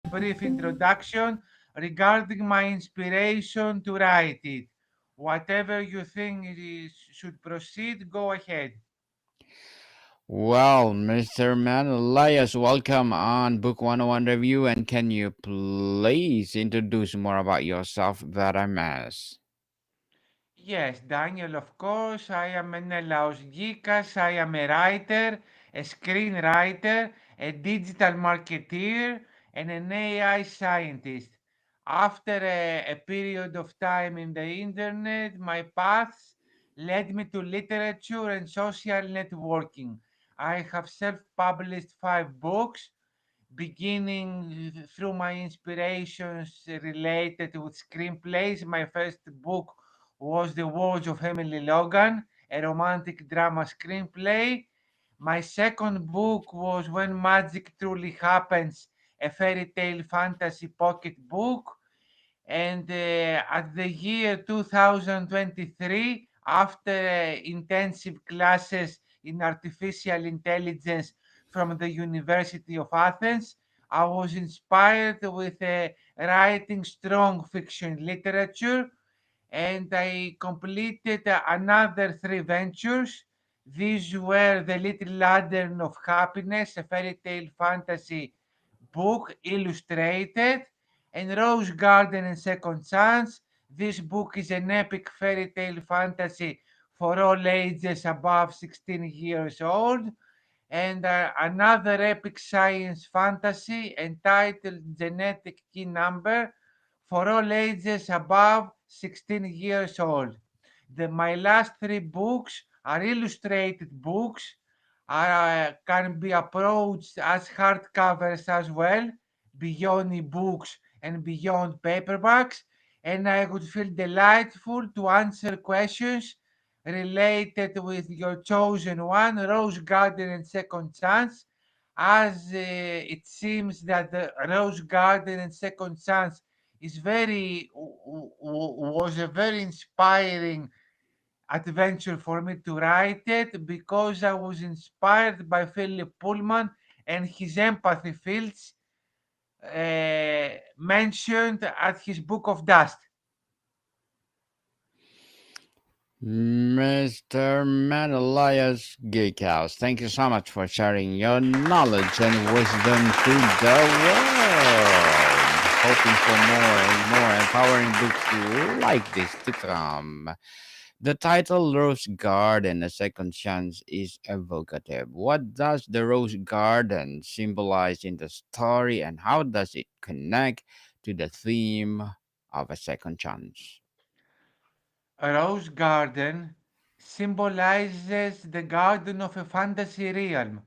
brief introduction regarding my inspiration to write it. Whatever you think should proceed, go ahead. Well, Mr. Menelaos, welcome on Book 101 Review. And can you please introduce more about yourself that I miss? Yes, Daniel, of course. I am Menelaos Gkikas. I am a writer, a screenwriter, a digital marketeer, and an AI scientist. After a period of time in the internet, my paths led me to literature and social networking. I have self published 5 books, beginning through my inspirations related with screenplays. My first book was The Words of Emily Logan, a romantic drama screenplay. My second book was When Magic Truly Happens, a fairy tale fantasy pocket book. And at the year 2023, after intensive classes in artificial intelligence from the University of Athens, I was inspired with writing strong fiction literature, and I completed another 3 ventures. These were The Little Lantern of Happiness, a fairy tale fantasy book illustrated, and Rose Garden and Second Chance. This book is an epic fairy tale fantasy for all ages above 16 years old, and another epic science fantasy entitled Genetic Key Number for all ages above 16 years old. My last 3 books are illustrated books, can be approached as hardcovers as well, beyond ebooks and beyond paperbacks, and I would feel delightful to answer questions related with your chosen one, Rose Garden and Second Chance, as it seems that the Rose Garden and Second Chance is was a very inspiring adventure for me to write it, because I was inspired by Philip Pullman and his empathy fields mentioned at his Book of Dust. Mr. Menelaos Gkikas, thank you so much for sharing your knowledge and wisdom to the world. Hoping for more and more empowering books like this to come. The title Rose Garden, A Second Chance is evocative. What does the Rose Garden symbolize in the story, and how does it connect to the theme of a second chance? A rose garden symbolizes the garden of a fantasy realm,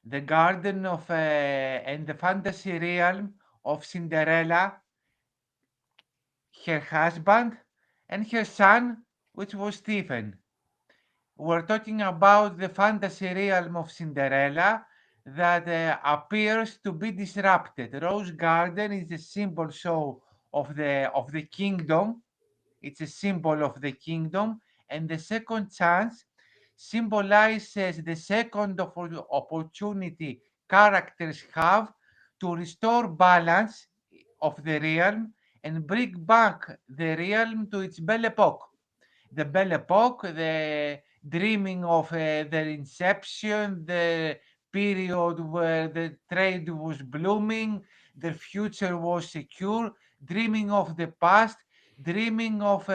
the garden of and the fantasy realm of Cinderella, her husband, and her son, which was Stephen. We're talking about the fantasy realm of Cinderella that appears to be disrupted. Rose Garden is a symbol so of the kingdom. It's a symbol of the kingdom, and the second chance symbolizes the second opportunity characters have to restore balance of the realm and bring back the realm to its belle epoque. The Belle Epoque, the dreaming of their inception, the period where the trade was blooming, the future was secure, dreaming of the past, dreaming of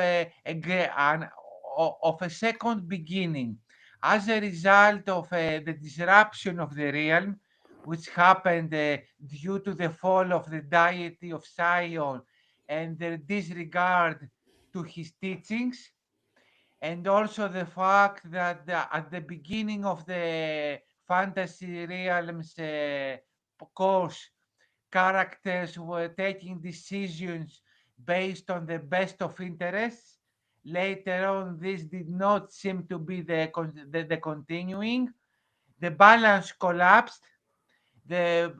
of a second beginning. As a result of the disruption of the realm, which happened due to the fall of the deity of Sion and their disregard to his teachings, and also the fact that at the beginning of the fantasy realms course, characters were taking decisions based on the best of interests. Later on, this did not seem to be the continuing. The balance collapsed. The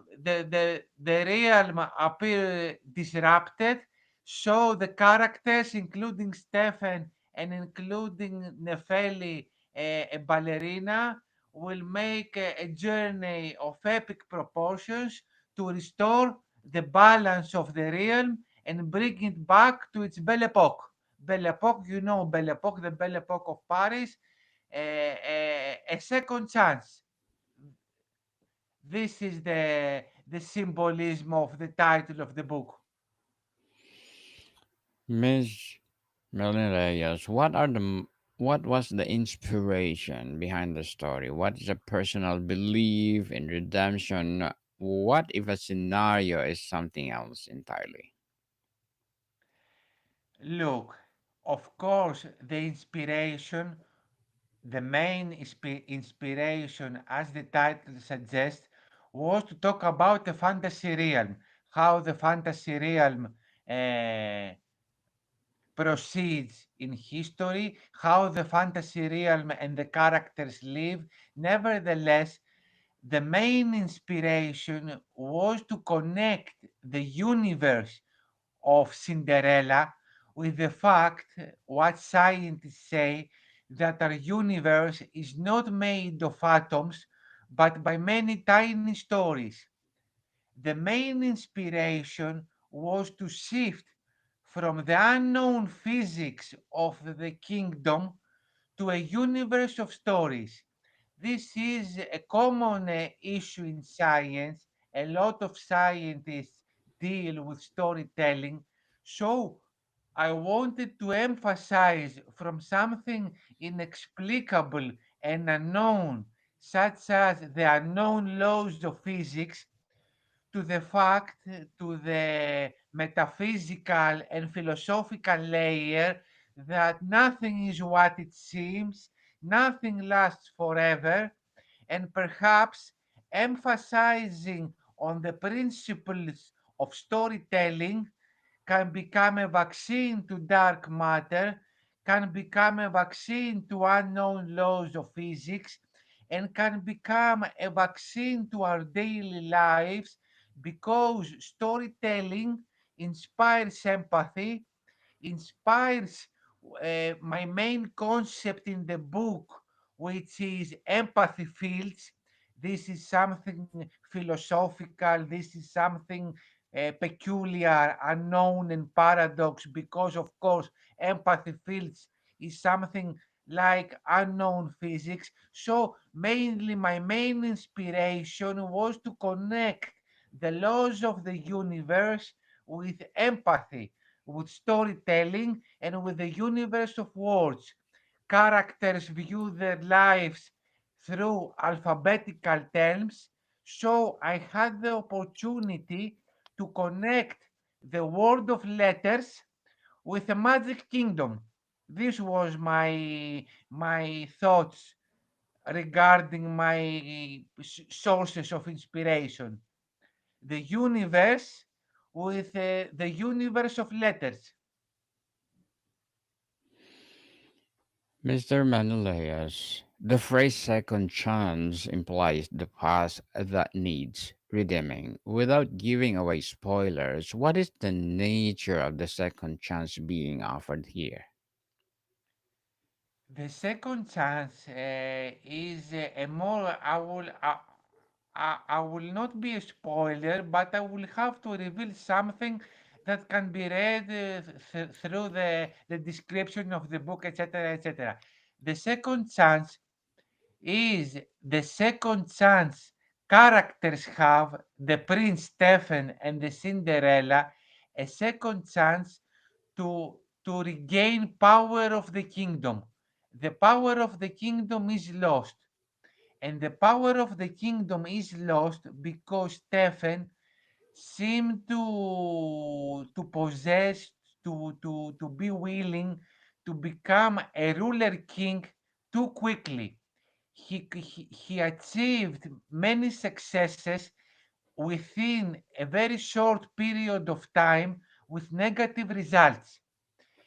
realm appeared disrupted. So the characters, including Stefan and including Nefeli, a ballerina, will make a journey of epic proportions to restore the balance of the realm and bring it back to its Belle Epoque. Belle Epoque, you know, Belle Epoque, the Belle Epoque of Paris, a second chance. This is the symbolism of the title of the book. Miss Menelaos, what was the inspiration behind the story? What is a personal belief in redemption? What if a scenario is something else entirely? Look, of course, the main inspiration, as the title suggests, was to talk about the fantasy realm, how the fantasy realm uh, proceeds in history, how the fantasy realm and the characters live. Nevertheless, the main inspiration was to connect the universe of Cinderella with the fact what scientists say that our universe is not made of atoms but by many tiny stories. The main inspiration was to shift from the unknown physics of the kingdom to a universe of stories. This is a common issue in science. A lot of scientists deal with storytelling. So I wanted to emphasize from something inexplicable and unknown, such as the unknown laws of physics, to the fact, to the metaphysical and philosophical layer that nothing is what it seems, nothing lasts forever, and perhaps emphasizing on the principles of storytelling can become a vaccine to dark matter, can become a vaccine to unknown laws of physics, and can become a vaccine to our daily lives because storytelling inspires empathy, inspires my main concept in the book, which is empathy fields. This is something philosophical, this is something peculiar, unknown, and paradox because, of course, empathy fields is something like unknown physics. So, mainly, my main inspiration was to connect the laws of the universe with empathy, with storytelling, and with the universe of words. Characters view their lives through alphabetical terms, so I had the opportunity to connect the world of letters with a magic kingdom. This was my thoughts regarding my sources of inspiration. The universe with the universe of letters. Mr. Menelaus, the phrase second chance implies the past that needs redeeming. Without giving away spoilers, what is the nature of the second chance being offered here? The second chance is a more. I will not be a spoiler, but I will have to reveal something that can be read through the description of the book, etc., etc. The second chance is the second chance characters have, the Prince Stephen and the Cinderella, a second chance to regain power of the kingdom. The power of the kingdom is lost, and the power of the kingdom is lost because Stephen seemed to possess, to be willing to become a ruler king too quickly. He achieved many successes within a very short period of time with negative results.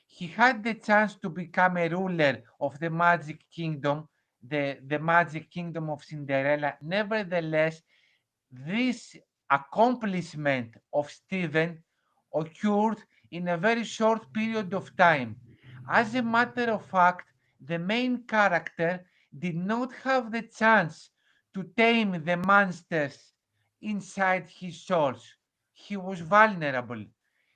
He had the chance to become a ruler of the Magic Kingdom, the Magic Kingdom of Cinderella. Nevertheless, this accomplishment of Stephen occurred in a very short period of time. As a matter of fact, the main character did not have the chance to tame the monsters inside his soul. He was vulnerable.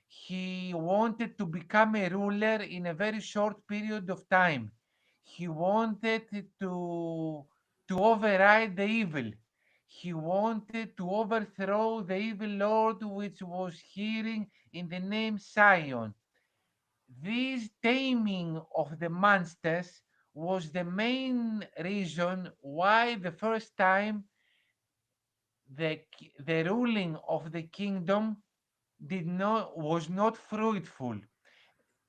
He wanted to become a ruler in a very short period of time. He wanted to override the evil. He wanted to overthrow the evil lord which was hearing in the name Sion. This taming of the monsters was the main reason why the first time the ruling of the kingdom did not was not fruitful.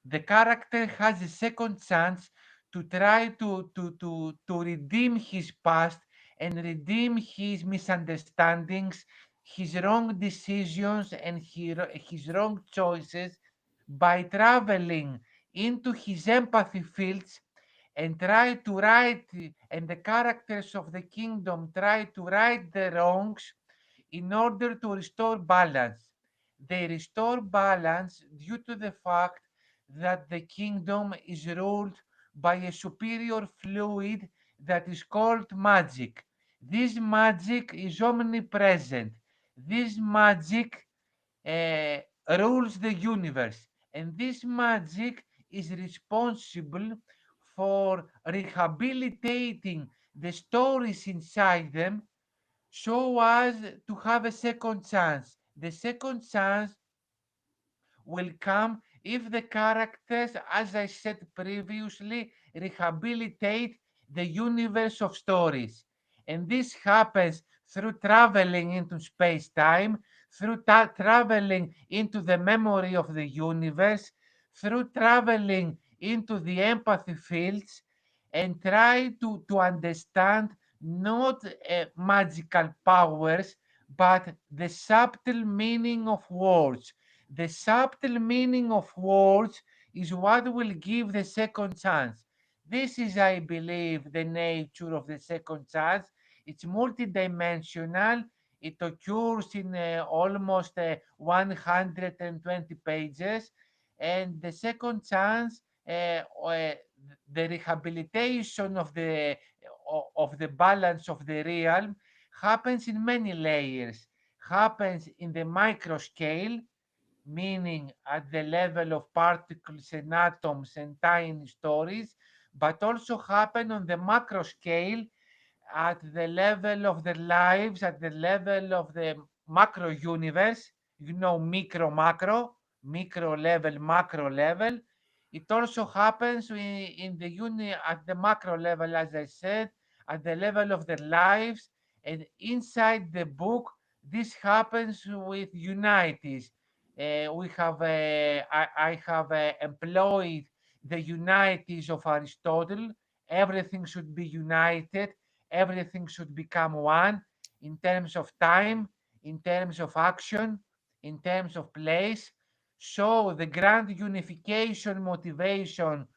The character has a second chance to try to redeem his past and redeem his misunderstandings, his wrong decisions, and his wrong choices by traveling into his empathy fields and try to right and the characters of the kingdom try to right the wrongs in order to restore balance. They restore balance due to the fact that the kingdom is ruled by a superior fluid that is called magic. This magic is omnipresent. This magic uh, rules the universe, and this magic is responsible for rehabilitating the stories inside them so as to have a second chance. The second chance will come if the characters, as I said previously, rehabilitate the universe of stories. And this happens through traveling into space time, through traveling into the memory of the universe, through traveling into the empathy fields, and try to understand not magical powers, but the subtle meaning of words. The subtle meaning of words is what will give the second chance. This is, I believe, the nature of the second chance. It's multidimensional. It occurs in almost 120 pages. And the second chance, the rehabilitation of the balance of the realm happens in many layers. Happens in the micro scale, meaning at the level of particles and atoms and tiny stories, but also happen on the macro scale at the level of their lives, at the level of the macro universe, micro level, macro level. It also happens in the at the macro level, as I said, at the level of their lives. And inside the book, this happens with unities. I have employed the unities of Aristotle. Everything should be united, everything should become one in terms of time, in terms of action, in terms of place. So the grand unification motivation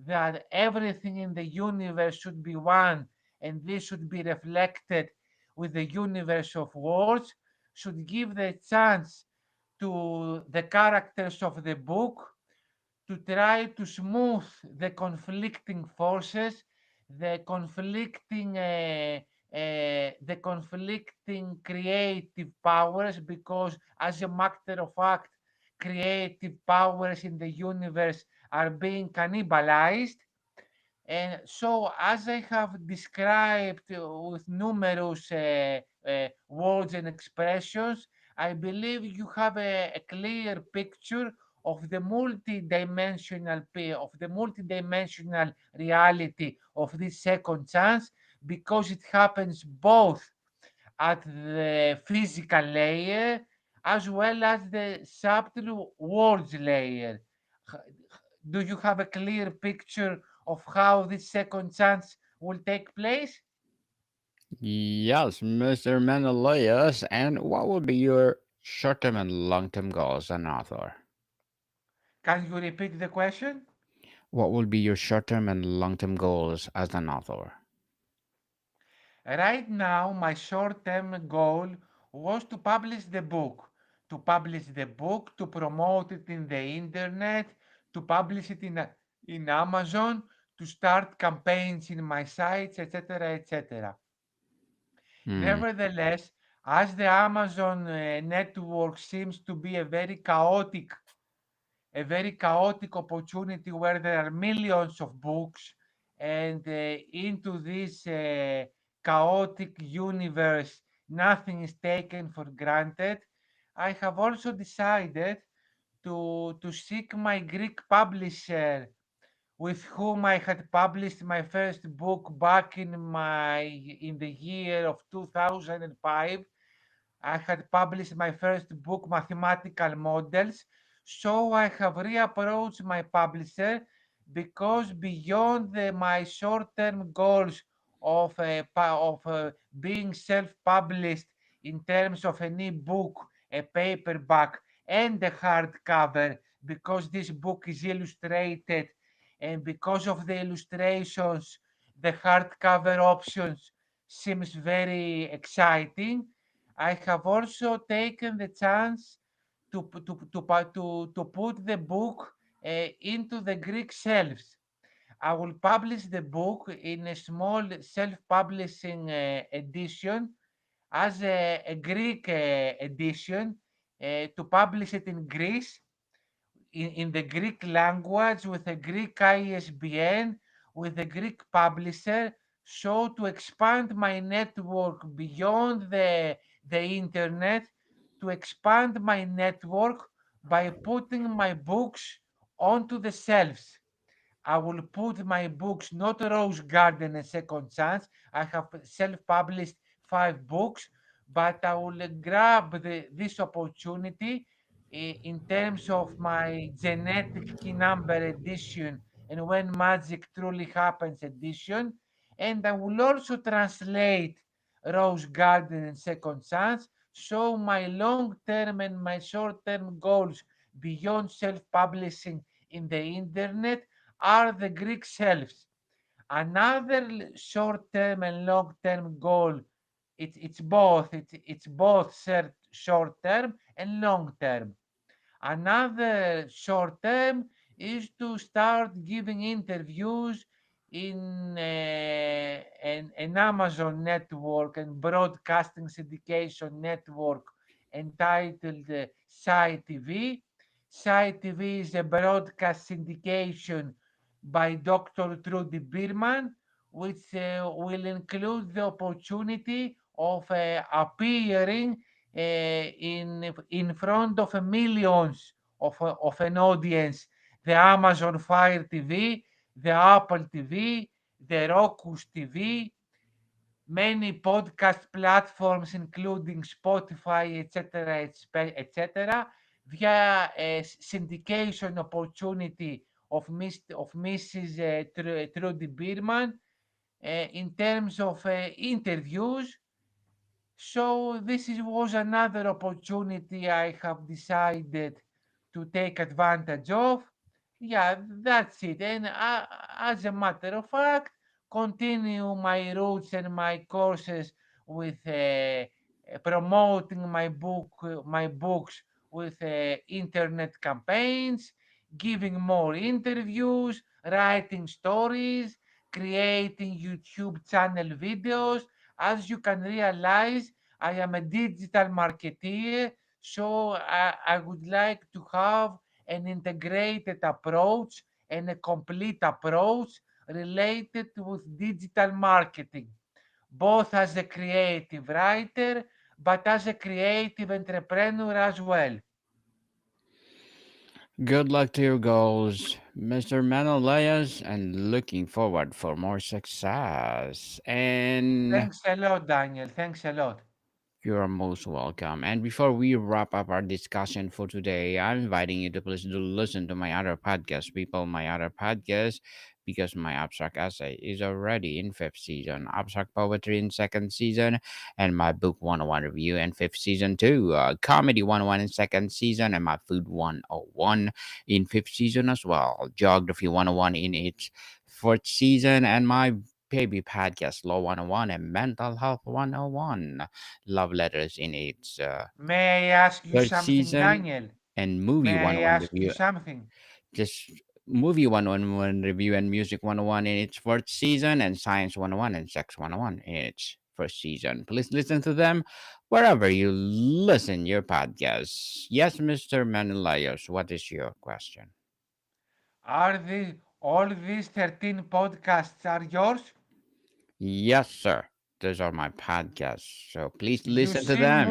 that everything in the universe should be one and this should be reflected with the universe of words should give the chance to the characters of the book to try to smooth the conflicting forces, the conflicting creative powers, because as a matter of fact, creative powers in the universe are being cannibalized. And so, as I have described with numerous words and expressions, I believe you have a clear picture of the multidimensional reality of this second chance, because it happens both at the physical layer as well as the subtle words layer. Do you have a clear picture of how this second chance will take place? Yes, Mr. Menelaos. And what will be your short term and long term goals as an author? Can you repeat the question? What will be your short term and long term goals as an author? Right now, my short term goal was to publish the book. To publish the book, to promote it in the internet, to publish it in Amazon, to start campaigns in my sites, etc., etc. Hmm. Nevertheless, As the Amazon network seems to be a very chaotic opportunity where there are millions of books, and into this chaotic universe, nothing is taken for granted. I have also decided to seek my Greek publisher with whom I had published my first book back in the year of 2005. I had published my first book, Mathematical Models. So I have reapproached my publisher because beyond my short-term goals of being self-published in terms of an e-book, a paperback, and a hardcover, because this book is illustrated, and because of the illustrations, the hardcover options seems very exciting. I have also taken the chance to put the book into the Greek shelves. I will publish the book in a small self-publishing edition as a Greek edition to publish it in Greece in the Greek language with a Greek ISBN, with a Greek publisher, so to expand my network beyond the internet, to expand my network by putting my books onto the shelves. I will put my books, not Rose Garden and Second Chance. I have self-published 5 books, but I will grab this opportunity in terms of my genetic key number edition and when magic truly happens edition. And I will also translate Rose Garden and Second Chance. So my long-term and my short-term goals beyond self-publishing in the internet are the Greek selves. Another short-term and long-term goal, it's both short-term and long-term. Another short term is to start giving interviews in an Amazon network and broadcasting syndication network entitled Sci TV. Sci TV is a broadcast syndication by Dr. Trudy Bierman, which will include the opportunity of appearing in front of a millions of an audience, the Amazon Fire TV, the Apple TV, the Roku's TV, many podcast platforms including Spotify, etc., etc., via a syndication opportunity of Mrs. Trudy Bierman in terms of interviews. So was another opportunity I have decided to take advantage of. Yeah, that's it. And as a matter of fact, continue my routes and my courses with promoting my books with internet campaigns, giving more interviews, writing stories, creating YouTube channel videos. As you can realize, I am a digital marketeer, so I would like to have an integrated approach and a complete approach related with digital marketing, both as a creative writer, but as a creative entrepreneur as well. Good luck to your goals, Mr. Menelaos, and looking forward for more success. And Thanks a lot, Daniel. Thanks a lot. you are most welcome. And before we wrap up our discussion for today, I'm inviting you to please do listen to my other podcast, people. My other podcast, because my abstract essay is already in fifth season, abstract poetry in second season, and my book 101 review in fifth season too. Comedy 101 in second season, and my food 101 in fifth season as well. Geography 101 in its fourth season, and my baby podcast Law 101 and Mental Health 101 love letters in its May I ask you third something, season, Daniel? and movie May I 101 ask you review, something? just movie 101 review and music 101 in its fourth season, and science 101 and sex 101 in its first season. Please listen to them wherever you listen your podcasts. Yes, Mr. Menelaos, what is your question? Are all these 13 podcasts are yours? Yes, sir. Those are my podcasts. So please You listen to seem them.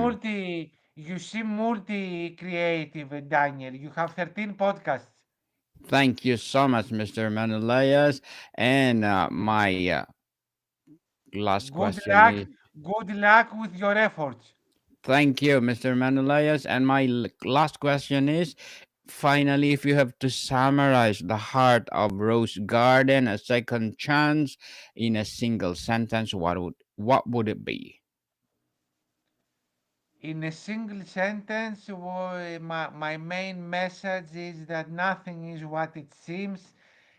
multi creative, Daniel. You have 13 podcasts. Thank you so much, Mr. Menelaos. And my last Good question luck. is Good luck with your efforts. thank you, Mr. Menelaos. And my last question is finally, if you have to summarize the heart of Rose Garden, a second chance, in a single sentence, what would it be? In a single sentence, my main message is that nothing is what it seems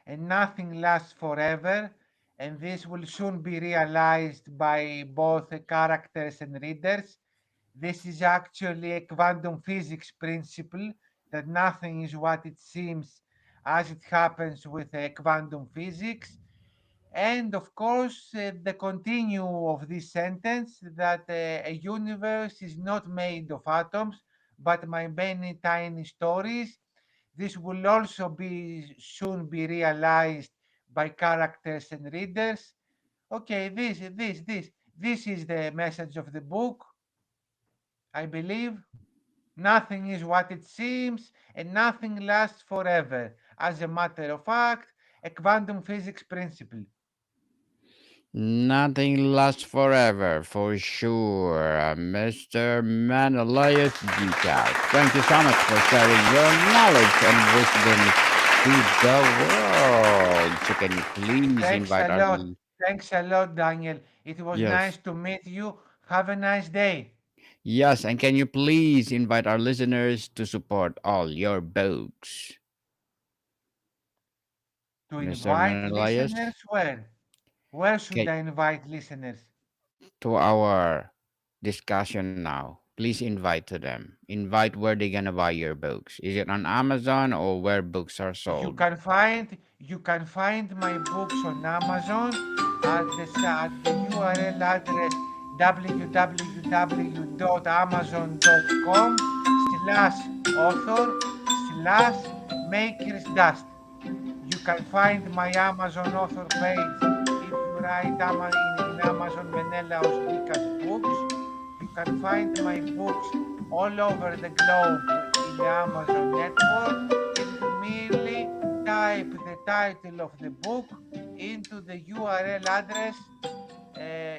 and nothing lasts forever. And this will soon be realized by both the characters and readers. This is actually a quantum physics principle that nothing is what it seems as it happens with quantum physics. And of course, the continue of this sentence that a universe is not made of atoms, but by many tiny stories. This will also be soon be realized by characters and readers. Okay, this is the message of the book, I believe. Nothing is what it seems, and nothing lasts forever. As a matter of fact, a quantum physics principle. Nothing lasts forever, for sure. Mr. Menelaos Gkikas. Thank you so much for sharing your knowledge and wisdom to the world. So can you please Thanks invite a our lot. Thanks a lot, Daniel. It was nice yes. to meet you. Have a nice day. Yes, and can you please invite our listeners to support all your books, To Mr. invite Menelaos? listeners where? Where should Okay, I invite listeners? to our discussion now. Please invite to them. Invite where they gonna buy your books. Is it on Amazon or where books are sold? You can find my books on Amazon at the URL address www.amazon.com/author/makers dust. You can find my Amazon author page if you write in Amazon Menelaos Gkikas books. You can find my books all over the globe in the Amazon network if you merely type the title of the book into the URL address,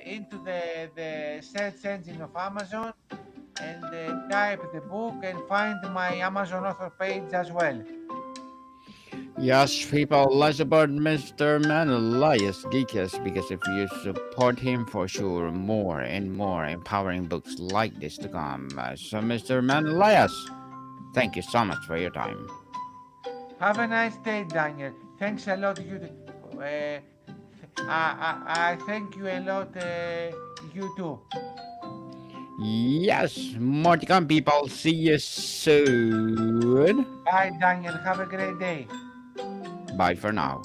into the search engine of Amazon, and type the book and find my Amazon author page as well. Yes, people, let's support Mr. Menelaos Geekus because if you support him, for sure, more and more empowering books like this to come. So, Mr. Menelaos, thank you so much for your time. Have a nice day, Daniel. Thanks a lot. I thank you a lot. You too. Yes, more to come, people. See you soon. Bye, Daniel. Have a great day. Bye for now.